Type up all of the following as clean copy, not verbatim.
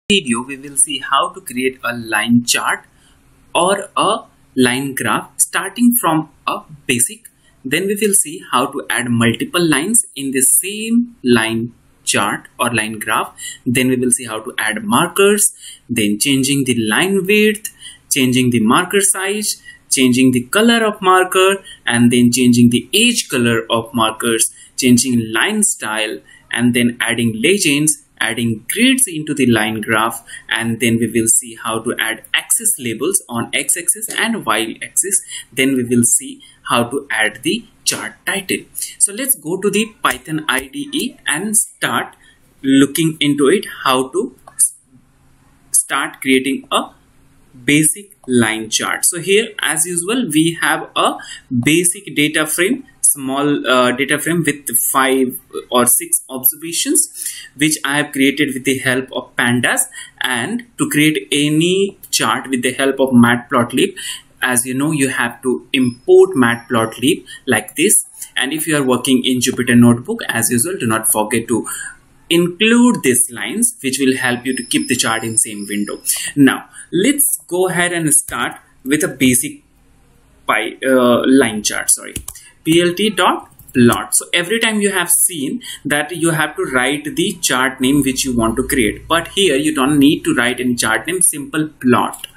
Video we will see how to create a line chart or a line graph starting from a basic. Then we will see how to add multiple lines in the same line chart or line graph. Then we will see how to add markers, then changing the line width, changing the marker size, changing the color of marker, and then changing the edge color of markers, changing line style, and then adding legends, adding grids into the line graph. And then we will see how to add axis labels on x-axis and y-axis. Then we will see how to add the chart title. So let's go to the Python IDE and start looking into it, how to start creating a basic line chart. So here, as usual, we have a basic data frame, small data frame with 5 or 6 observations, which I have created with the help of pandas. And to create any chart with the help of matplotlib, as you know, you have to import matplotlib like this. And if you are working in Jupyter Notebook, as usual, do not forget to include these lines, which will help you to keep the chart in same window. Now let's go ahead and start with a basic line chart. Plt.plot. So every time you have seen that you have to write the chart name which you want to create, but here you don't need to write any chart name, simple plot.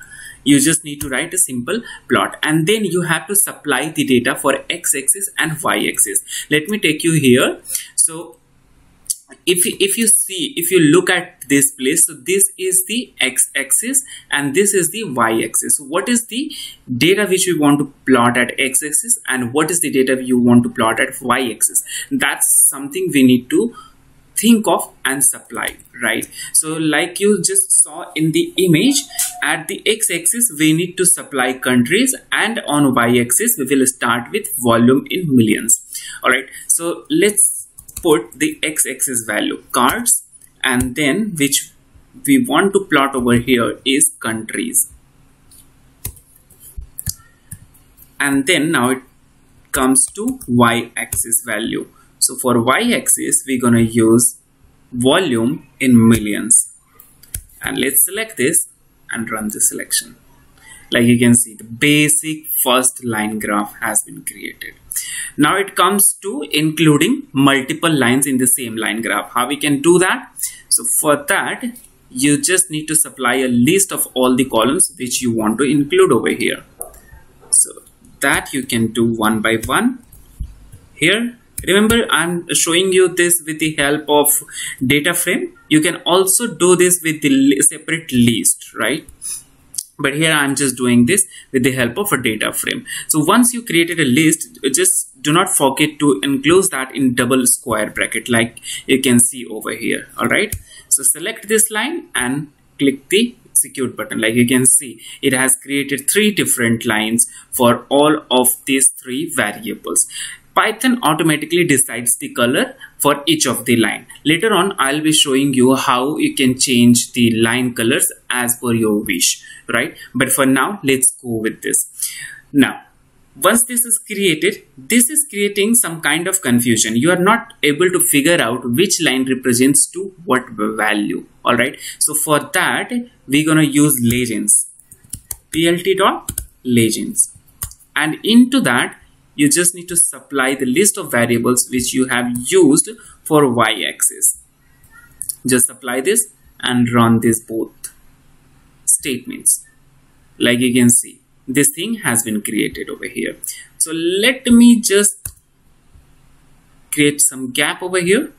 You just need to write a simple plot, and then you have to supply the data for x-axis and y-axis. Let me take you here. So if you look at this place, so this is the x-axis and this is the y-axis. So what is the data which we want to plot at x-axis and what is the data you want to plot at y-axis? That's something we need to think of and supply, right? So like you just saw in the image, at the x-axis we need to supply countries, and on y-axis we will start with volume in millions. All right, so let's put the x-axis value cards, and then which we want to plot over here is countries. And then now it comes to y-axis value. So for y-axis we're gonna use volume in millions, and let's select this and run the selection. Like you can see, the basic first line graph has been created. Now it comes to including multiple lines in the same line graph. How we can do that? So for that, you just need to supply a list of all the columns which you want to include over here. So that you can do one by one here. Remember, I'm showing you this with the help of data frame. You can also do this with the separate list, right? But here I'm just doing this with the help of a data frame. So once you created a list, just do not forget to enclose that in double square bracket like you can see over here. All right, so select this line and click the execute button. Like you can see, it has created 3 different lines for all of these 3 variables. Python automatically decides the color for each of the line. Later on, I'll be showing you how you can change the line colors as per your wish, right? But for now, let's go with this. Now, once this is created, this is creating some kind of confusion. You are not able to figure out which line represents to what value. All right. So for that, we're gonna use legends. Plt.legends, and into that, you just need to supply the list of variables which you have used for y-axis. Just supply this and run these both statements. Like you can see, this thing has been created over here. So let me just create some gap over here,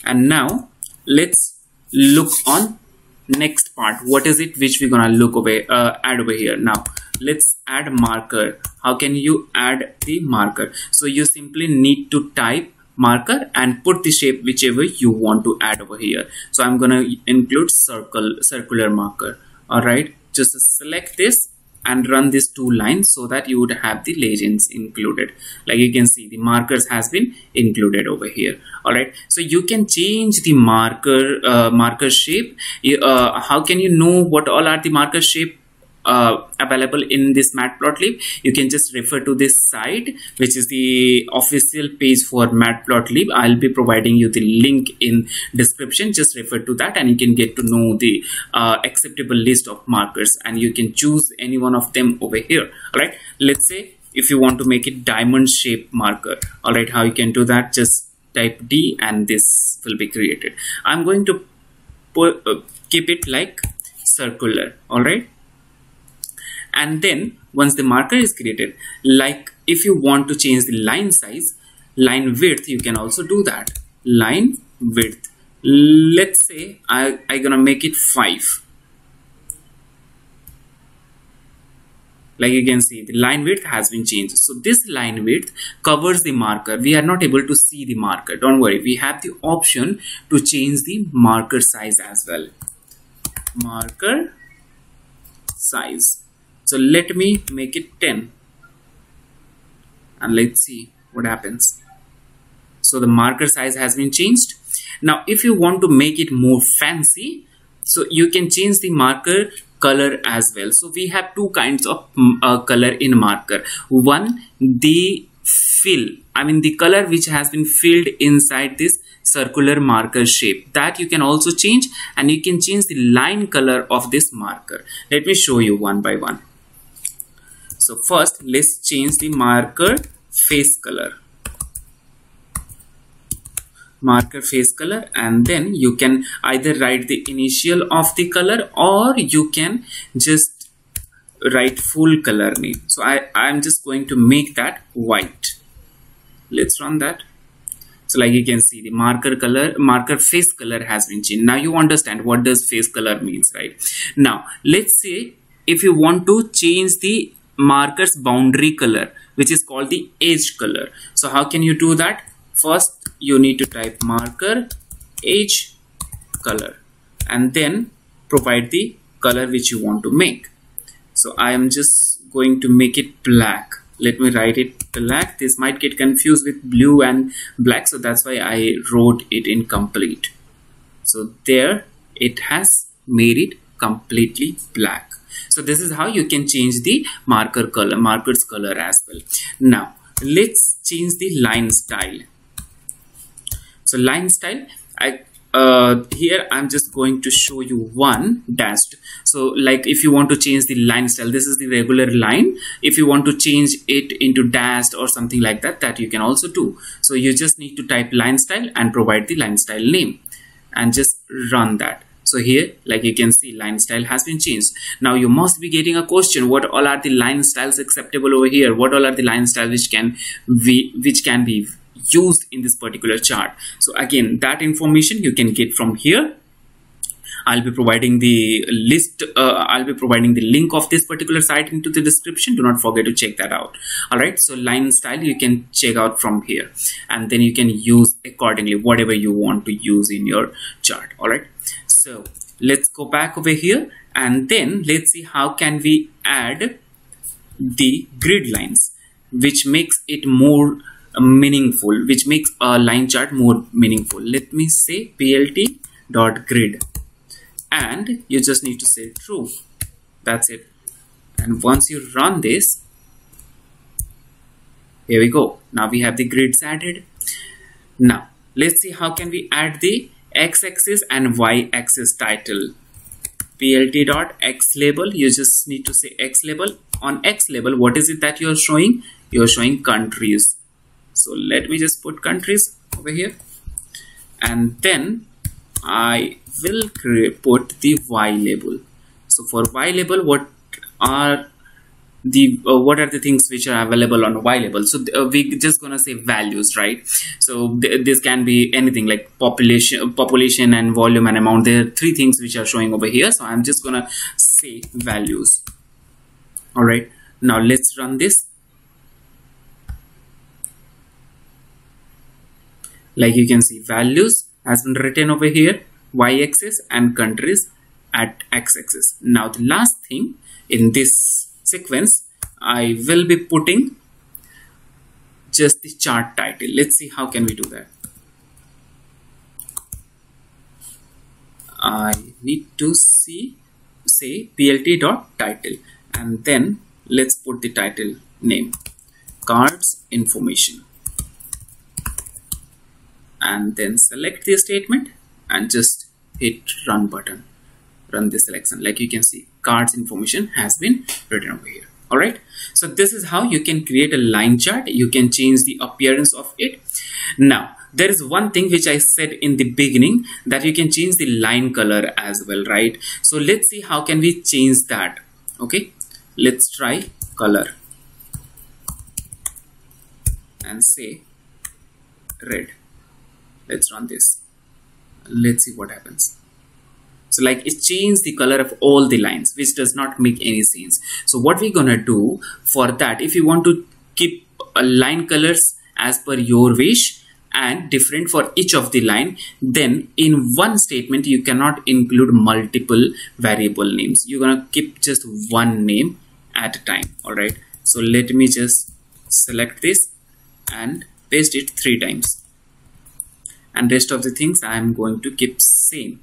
and now let's look on next part. What is it which we're gonna look over add over here? Now let's add marker. How can you add the marker? So you simply need to type marker and put the shape whichever you want to add over here. So I'm gonna include circular marker. All right, just select this and run these 2 lines so that you would have the legends included. Like you can see, the markers has been included over here. All right, so you can change the marker shape. How can you know what all are the marker shape? available in this Matplotlib, you can just refer to this site, which is the official page for Matplotlib. I'll be providing you the link in description. Just refer to that and you can get to know the acceptable list of markers, and you can choose any one of them over here. All right, let's say if you want to make it diamond shape marker, all right, how you can do that? Just type D and this will be created. I'm going to keep it like circular. All right, and then once the marker is created, like if you want to change the line size, line width, you can also do that. Line width, let's say I'm gonna make it 5. Like you can see, the line width has been changed. So this line width covers the marker. We are not able to see the marker. Don't worry, we have the option to change the marker size as well. Marker size. So let me make it 10 and let's see what happens. So the marker size has been changed. Now if you want to make it more fancy, so you can change the marker color as well. So we have two kinds of color in marker. One, the fill, I mean the color which has been filled inside this circular marker shape, that you can also change, and you can change the line color of this marker. Let me show you one by one. So first let's change the marker face color. Marker face color, and then you can either write the initial of the color or you can just write full color name. So I'm just going to make that white. Let's run that. So like you can see, the marker face color has been changed. Now you understand what does face color means, right? Now let's say if you want to change the marker's boundary color, which is called the edge color. So how can you do that? First you need to type marker edge color and then provide the color which you want to make. So I am just going to make it black. Let me write it black. This might get confused with blue and black, so that's why I wrote it in complete. So there it has made it completely black. So this is how you can change the marker's color as well. Now let's change the line style. So line style, here I'm just going to show you one dashed. So like if you want to change the line style, this is the regular line. If you want to change it into dashed or something like that, that you can also do. So you just need to type line style and provide the line style name and just run that. So here, like you can see, line style has been changed. Now you must be getting a question, what all are the line styles acceptable over here? What all are the line styles which can be used in this particular chart? So again, that information you can get from here. I'll be providing the list, I'll be providing the link of this particular site into the description. Do not forget to check that out. All right, so line style you can check out from here, and then you can use accordingly whatever you want to use in your chart. All right, so let's go back over here and then let's see how can we add the grid lines, which makes it more meaningful, which makes a line chart more meaningful. Let me say plt.grid, and you just need to say true. That's it. And once you run this, here we go. Now we have the grids added. Now let's see how can we add the x-axis and y-axis title. plt.x label, you just need to say x label. On x label, what is it that you're showing? You're showing countries. So let me just put countries over here, and then I will put the y label. So for y label, what are the things which are available on y label? So we just gonna say values, right? So this can be anything like population and volume and amount. There are three things which are showing over here, so I'm just gonna say values. All right, now let's run this. Like you can see, values has been written over here, y-axis, and countries at x-axis. Now the last thing in this sequence, I will be putting just the chart title. Let's see how can we do that. I need to say plt.title. and then let's put the title name, cards information, and then select the statement and just hit run button, run the selection. Like you can see, cards information has been written over here. All right, so this is how you can create a line chart. You can change the appearance of it. Now there is one thing which I said in the beginning, that you can change the line color as well, right? So let's see how can we change that. Okay, let's try color and say red. Let's run this. Let's see what happens. So like it changed the color of all the lines, which does not make any sense. So what we're gonna do for that, if you want to keep line colors as per your wish and different for each of the line, then in one statement you cannot include multiple variable names. You're gonna keep just one name at a time. All right, so let me just select this and paste it 3 times, and rest of the things I am going to keep same.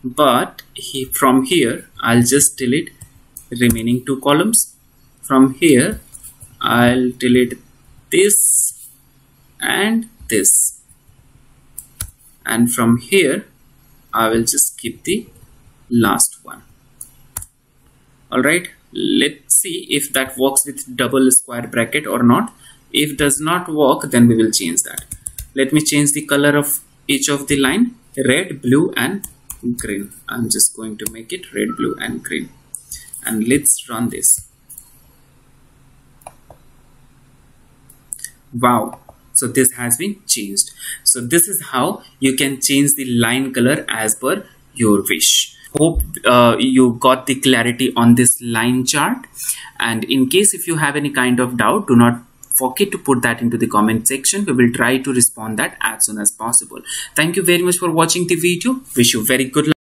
But from here I'll just delete remaining 2 columns. From here I'll delete this and this, and from here I will just keep the last one. All right, let's see if that works with double square bracket or not. If does not work, then we will change that. Let me change the color of each of the line, red, blue and green. I'm just going to make it red, blue and green, and let's run this. Wow, so this has been changed. So this is how you can change the line color as per your wish. Hope you got the clarity on this line chart, and in case if you have any kind of doubt, do not forget to put that into the comment section. We will try to respond that as soon as possible. Thank you very much for watching the video. Wish you very good luck.